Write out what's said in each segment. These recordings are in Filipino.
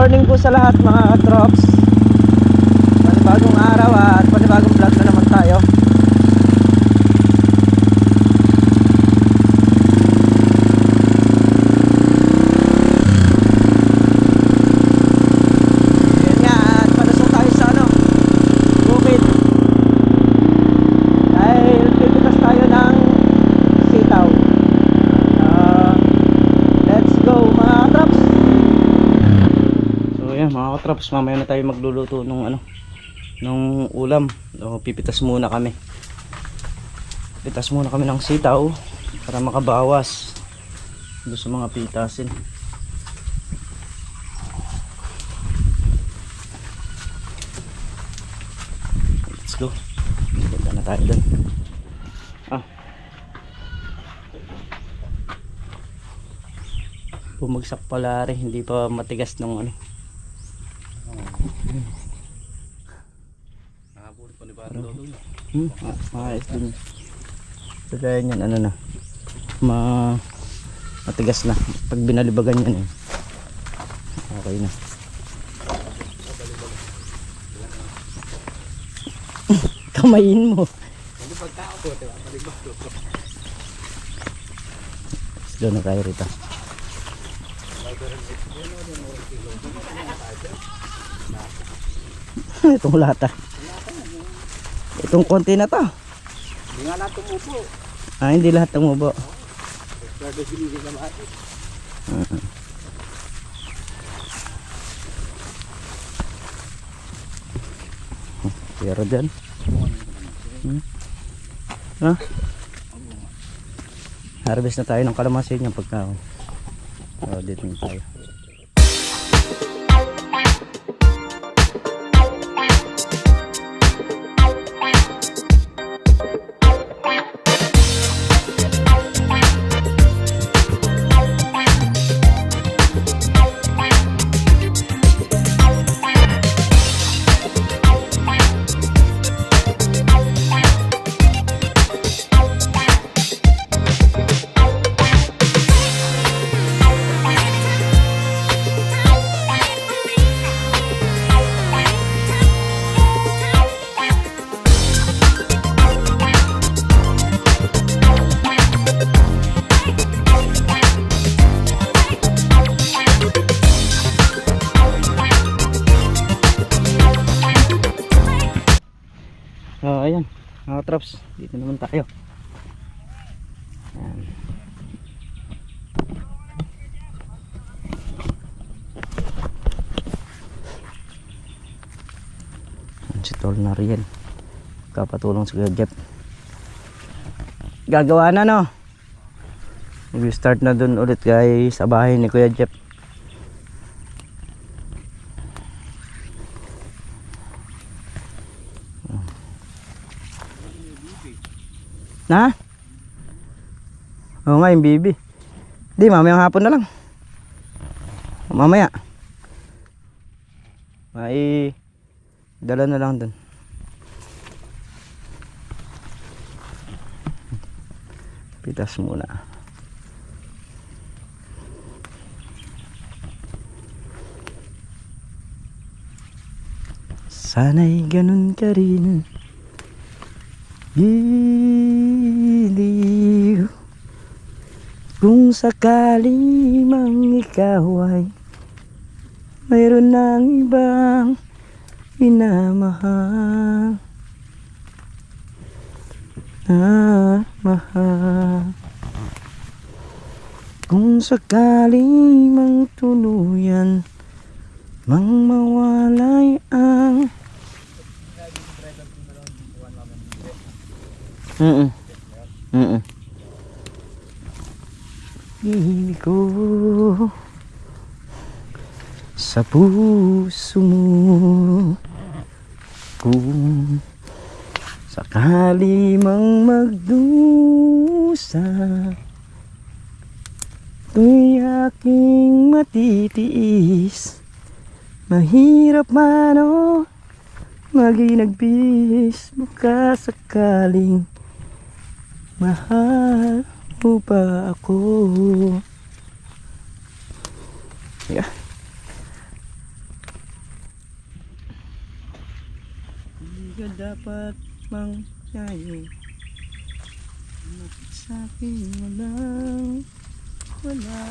morning po sa lahat mga katrops. Panibagong araw at panibagong vlog na naman tayo. Yan nga, at palusong tayo sa bukid. Dahil pipitas tayo ng sitaw. Let's go mga katrops. Mga katrops, mamaya na tayo magluluto nung ulam. Pipitas muna kami. Pipitas muna kami ng sitaw para makabawas doon sa mga pitasin. Let's go. Punta na tayo doon. Bumagsak pala rin, hindi pa matigas ng Nakabulit pa ni Baro doon. Maayos din. Kaya yan, matigas na. Pag binalibagan yan okay na. Kamayin mo. Hindi pagkao po, balibag to. Doon na tayo rito. Itong lata. Itong konti na to. Hindi nga lahat tumubo. Hindi lahat tumubo. Pero dyan harvest na tayo ng kalamansi niya pagka dito na tayo. Ayan mga traps, dito naman tayo. Ayan. Si Tol na riyan, kapatulong sa Kuya Jeff. Gagawa na mag-start na dun ulit guys sa bahay ni Kuya Jeff. Na? Oo nga yung bibi. Hindi, mamayang hapon na lang. Mamaya may dala na lang dun. Pitas muna. Sana'y ganun ka rin, giliw, kung sakali mang ikaw ay mayroon ng ibang minamahal na mahal. Kung sakali mang tuluyan mang mawalay ang ibig ko sa puso mo, kung sakali mang magdusa, ito'y aking matitiis. Mahirap man maging baka sakaling mahal mo ba ako? Yeah. dapat mangyayo. Bakit sa'kin walang wala?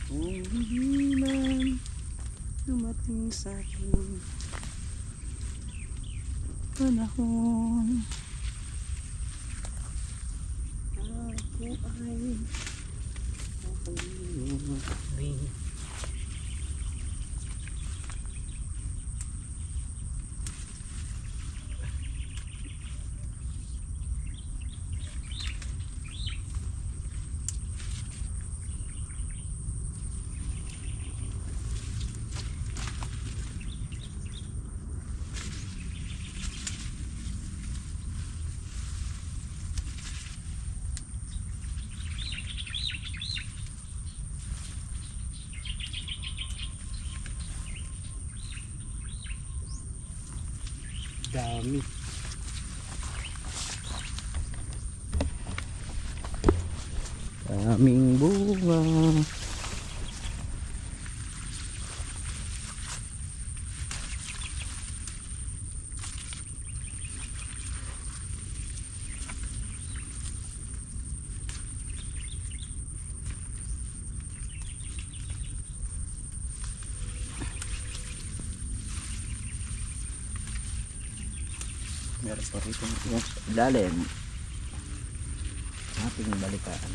Kung hindi man dumating sa'kin panahon, ako ay papalimutin. Dami. Daming bunga. Meron pa rito yung ilalim. Ating balikaan.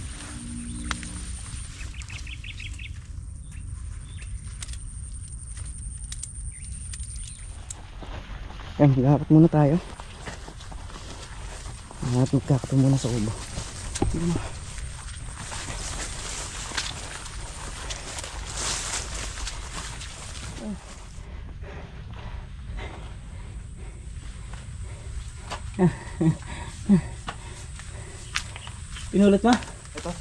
Yan, lapat muna tayo. At magkakato muna sa ubo. Pinulot mo? Ito.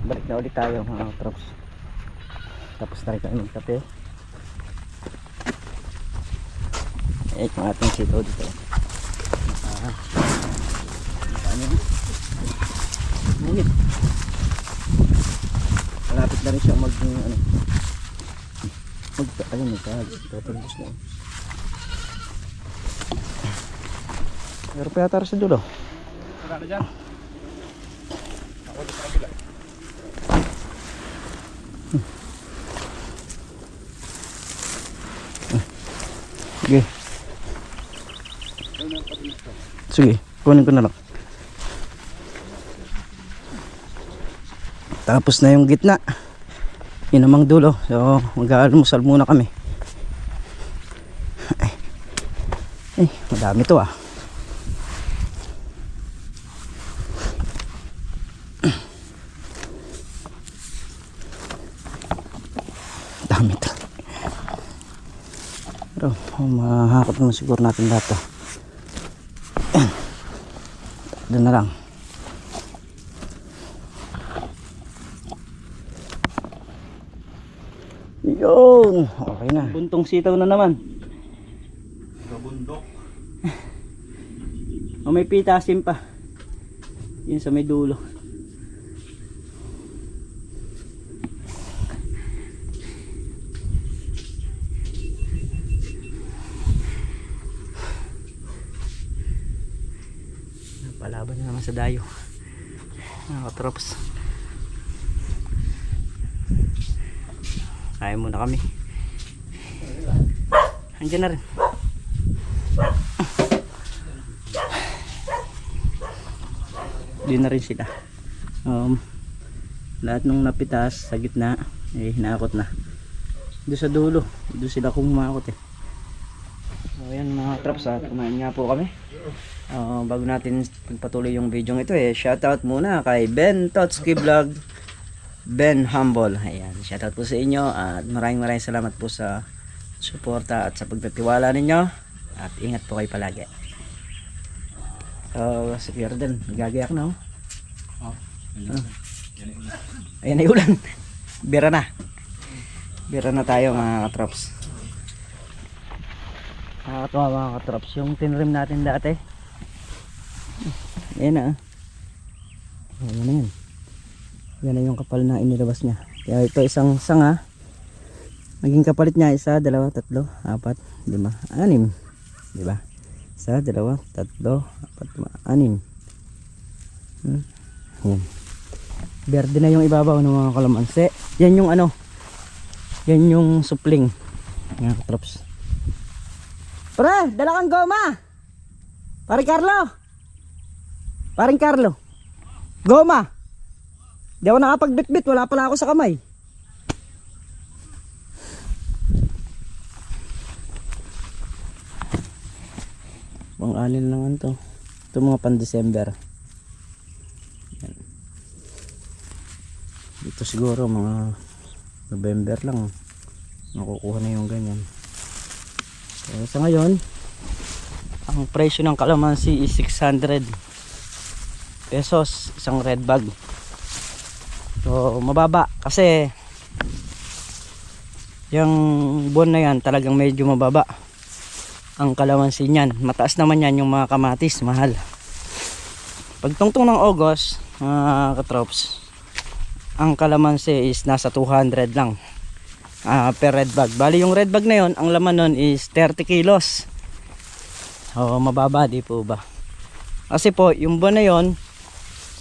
Balik na ulit tayo mga trops. Tapos na rin kami magkape. Yung ating sito dito. Ano? Ngunit malapit na rin siya mag ano. Ayun, tatulbos na. Meron pa yata sa dulo. Wala na dyan. Ako dito sa kabila. Sige. Sige, kunin ko na lang. Tapos na yung gitna. Yun namang dulo. So mag-aalmusal muna kami. Ay, madami to ah. Dami to. Pero mahakot naman siguro natin lahat to. Doon na lang. Yun, okay na. Buntong sitaw na naman. Gabundok. O may pitasim pa. Yun sa may dulo. Palaban na naman sa dayo. Nakatrops. Kaya muna kami. Andiyan na rin. Diyan na rin sila. Lahat nung napitas sa gitna eh hinakot na. Doon sa dulo, doon sila kumakot eh. So ayan mga traps, at kumain nga po kami. Bago natin pagpatuloy yung video ito eh, shoutout muna kay Ben Totski Vlog, Ben Humble. Ayan, shoutout po sa inyo at maraming salamat po sa suporta at sa pagtitiwala ninyo, at ingat po kayo palagi. So si Jordan nagagayak na ayan ay ulan. Bira na tayo mga katrops. Nakakatawa mga katraps. Yung tinrim natin dati. Ayan na. Ayan na yun. Yan na yung kapal na inilabas niya. Kaya ito isang sanga. Naging kapalit niya 1, 2, 3, 4, 5, 6. Diba? 1, 2, 3, 4, 5, 6. Ayan. Berde na yung ibabaw ng mga kalamansi. Yan yung ano. Yan yung supling. Mga katraps. Pre, dala kang goma. Paring Carlo. Goma. Di ako nakapagbitbit, wala pala ako sa kamay. Pang-alin lang to. Ito mga pan-December. Yan. Dito siguro mga November lang makukuha na yung ganyan. So, sa ngayon ang presyo ng kalamansi is 600 pesos isang red bag. So mababa kasi yung buwan na yan talagang medyo mababa ang kalamansi niyan. Mataas naman yan yung mga kamatis, mahal. Pagtungtong ng August mga katrops, ang kalamansi is nasa 200 lang per red bag. Bali yung red bag na yon, ang laman nun is 30 kilos. O mababa, di po ba? Kasi po yung buwan na yon,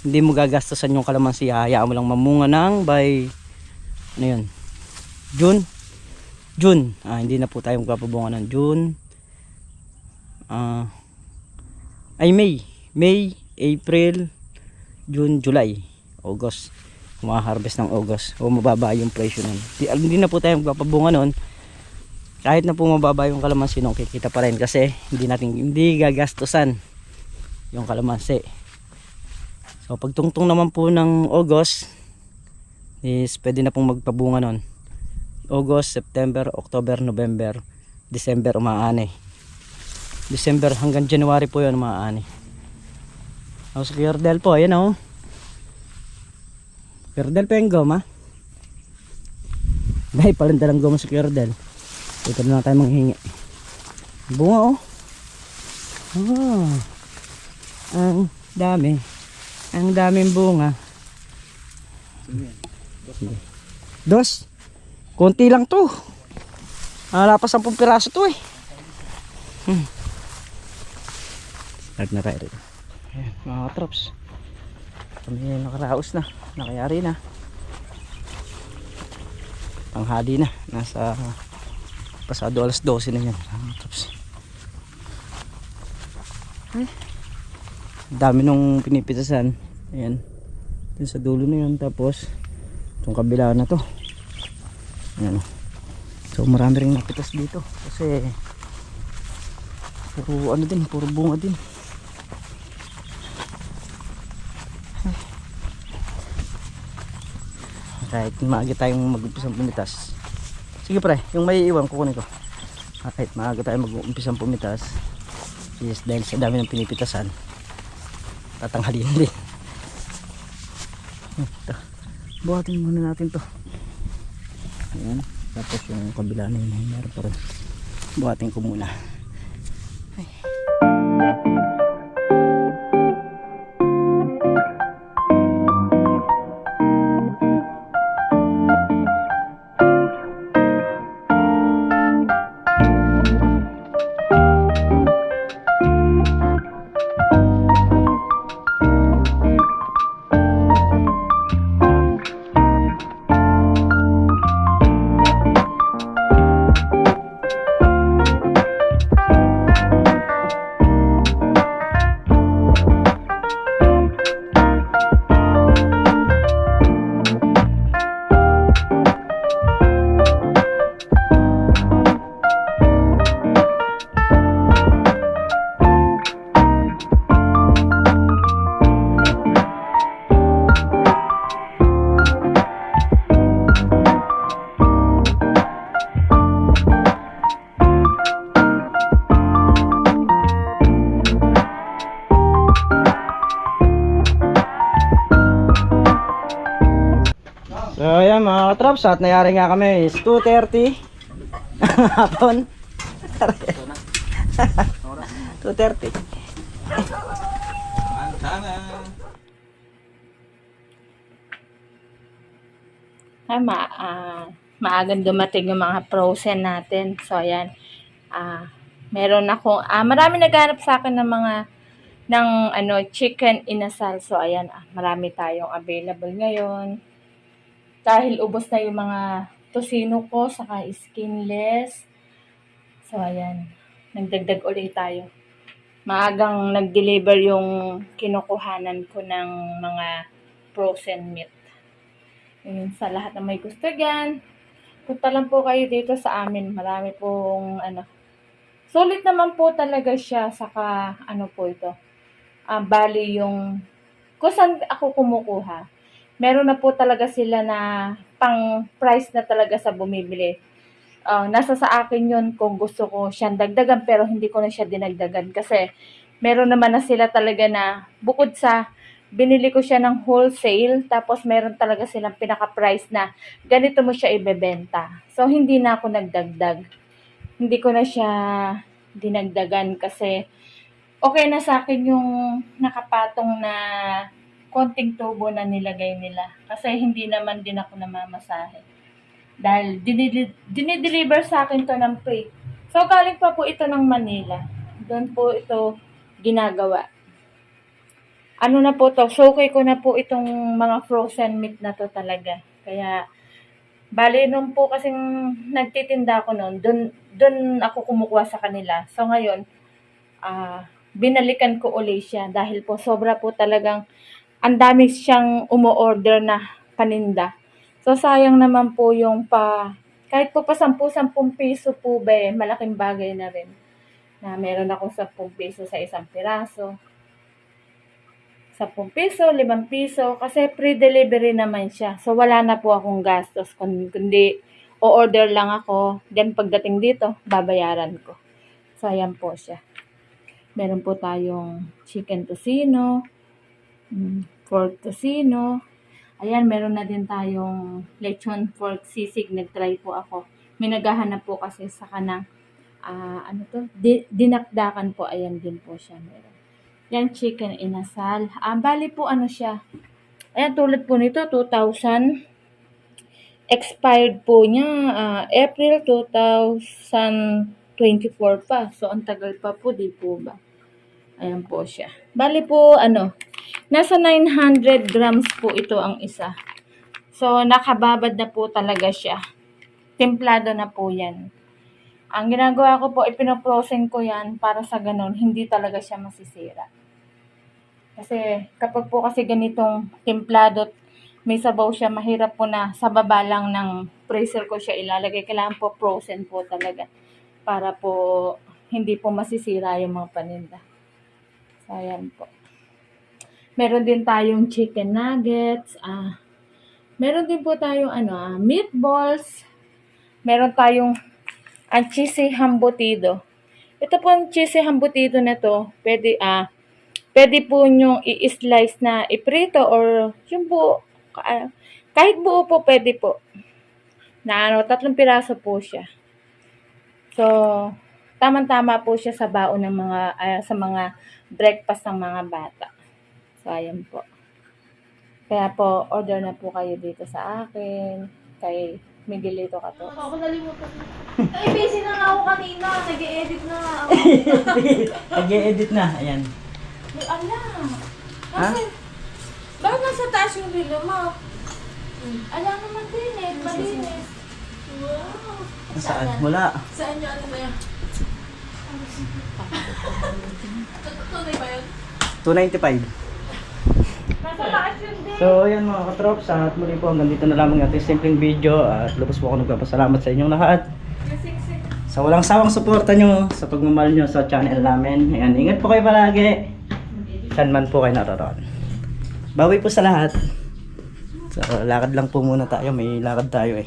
hindi mo gagastusan yung kalamansi, hayaan mo lang mamunga ng by ano yun, June. Hindi na po tayo magpapabunga ng June. May, April, June, July, August. Harvest ng August. O mababa yung presyo nun. Hindi na po tayo magpapabunga nun. Kahit na po mababa yung kalamansi nun, kikita pa rin kasi hindi gagastusan yung kalamansi. So pagtungtong naman po ng August is pwede na pong magpabunga nun. August, September, October, November, December umaani. December hanggang January po yun umaani. Sa Cordel po, ayan o. Cordel pa yung goma. Dahil palang dalang goma sa Cordel. Ito na lang tayo manghingi. Bunga oh. Ang dami. Ang daming bunga. Dos. Konti lang to. Lapas 10 piraso to eh. Start na tayo rito. Ayan, mga katrops. Kami nakaraos na. Nakayari na. Panghali na. Nasa pasado alas 12 na yan. Mga katrops. Dami nung pinipitasan. Ayan. Dun sa dulo na yun. Tapos itong kabila na to. Ayan. So marami rin napitas dito. Kasi puro ano din. Puro bunga din. Kahit maaga tayong mag-umpisang pumitas. Sige pre, yung may iwan kukunin ko. Kahit maaga tayong mag-umpisang pumitas. Yes, dahil sa dami ng pinipitasan, tatanghalin din. Ito. Buhatin muna natin to. Ayan. Tapos yung kabila na yun, meron pa rin. Buhatin ko muna. Ay. So ayan mga katrops, at nayari nga kami is 2:30 hapon. Oras. 2:30. Antana. Maagang dumating yung mga frozen natin. So, ayan. Meron ako, marami naghanap sa akin ng mga, chicken inasal. So, ayan, marami tayong available ngayon. Dahil ubos na yung mga tosino ko, saka skinless. So, ayan. Nagdagdag ulit tayo. Maagang nag-deliver yung kinukuhanan ko ng mga frozen meat. Yun, sa lahat na may gusto dyan, punta lang po kayo dito sa amin. Marami pong sulit naman po talaga siya. Saka po ito. Bali yung kung saan ako kumukuha. Meron na po talaga sila na pang price na talaga sa bumibili. Nasa sa akin yun kung gusto ko siyang dagdagan, pero hindi ko na siya dinagdagan kasi meron naman na sila talaga na bukod sa binili ko siya ng wholesale, tapos meron talaga silang pinaka-price na ganito mo siya ibebenta. So, hindi na ako nagdagdag. Hindi ko na siya dinagdagan kasi okay na sa akin yung nakapatong na konting tubo na nilagay nila. Kasi hindi naman din ako namamasahe. Dahil dinideliver sa akin to ng free. So, galing pa po ito ng Manila. Doon po ito ginagawa. Ano na po to, showcase ko na po itong mga frozen meat na to talaga. Kaya, bali nung po kasing nagtitinda ako noon, doon ako kumukuha sa kanila. So ngayon, binalikan ko uli siya dahil po sobra po talagang ang dami siyang umu-order na paninda. So sayang naman po yung kahit po pa 10-10 piso po ba, malaking bagay na rin. Na meron ako 10 piso sa isang piraso. 10 piso, 5 piso, kasi pre-delivery naman siya. So, wala na po akong gastos, kundi o-order lang ako. Then, pagdating dito, babayaran ko. So, ayan po siya. Meron po tayong chicken tocino, pork tocino. Ayan, meron na din tayong lechon pork sisig. Nag-try po ako. May naghahanap po kasi sa kanang, dinakdakan po. Ayan din po siya meron. Yan, chicken inasal. Bali po siya. Ayan, tulad po nito, 2000. Expired po niya, April 2024 pa. So, ang tagal pa po, di po ba? Ayan po siya. Bali po, nasa 900 grams po ito ang isa. So, nakababad na po talaga siya. Templado na po yan. Ang ginagawa ko po, ipinoprosen ko yan para sa ganun, hindi talaga siya masisira. Kasi kapag po kasi ganitong templado, may sabaw siya, mahirap po na sa baba lang ng freezer ko siya ilalagay. Kailangan po frozen po talaga para po hindi po masisira yung mga paninda. So, ayan po. Meron din tayong chicken nuggets. Meron din po tayong meatballs. Meron tayong cheesy hambutido. Ito po ang cheesy hambutido na to. Pwede po nyong i-slice na iprito or yung buo. Kahit buo po pwede po. Na 3 piraso po siya. So, tamang-tama po siya sa baon ng sa mga breakfast ng mga bata. So, ayan po. Kaya po, order na po kayo dito sa akin. Kay Miguelito ka to. Ako nalimutan. Ay, busy na nga ako kanina. Nag-e-edit na nga ako. Nag-e-edit na. Ayan. Ay, ala. Ha? Bakit nasa taas yung relo mo? Ala naman din eh. Malinis. Wow. Saan? Wala. Saan yung ba yan? Tunay ba yun? 295. Nasa taas yun din. So, ayan mga katrops, at muli po hanggang dito na lamang ating simpleng video at lubos po ako nagpapasalamat sa inyong lahat sa walang sawang suporta nyo sa pagmamahal nyo sa channel namin. Ayan, ingat po kayo palagi saan man po kayo naroon. Bawi po sa lahat. So, lakad lang po muna tayo, may lakad tayo eh.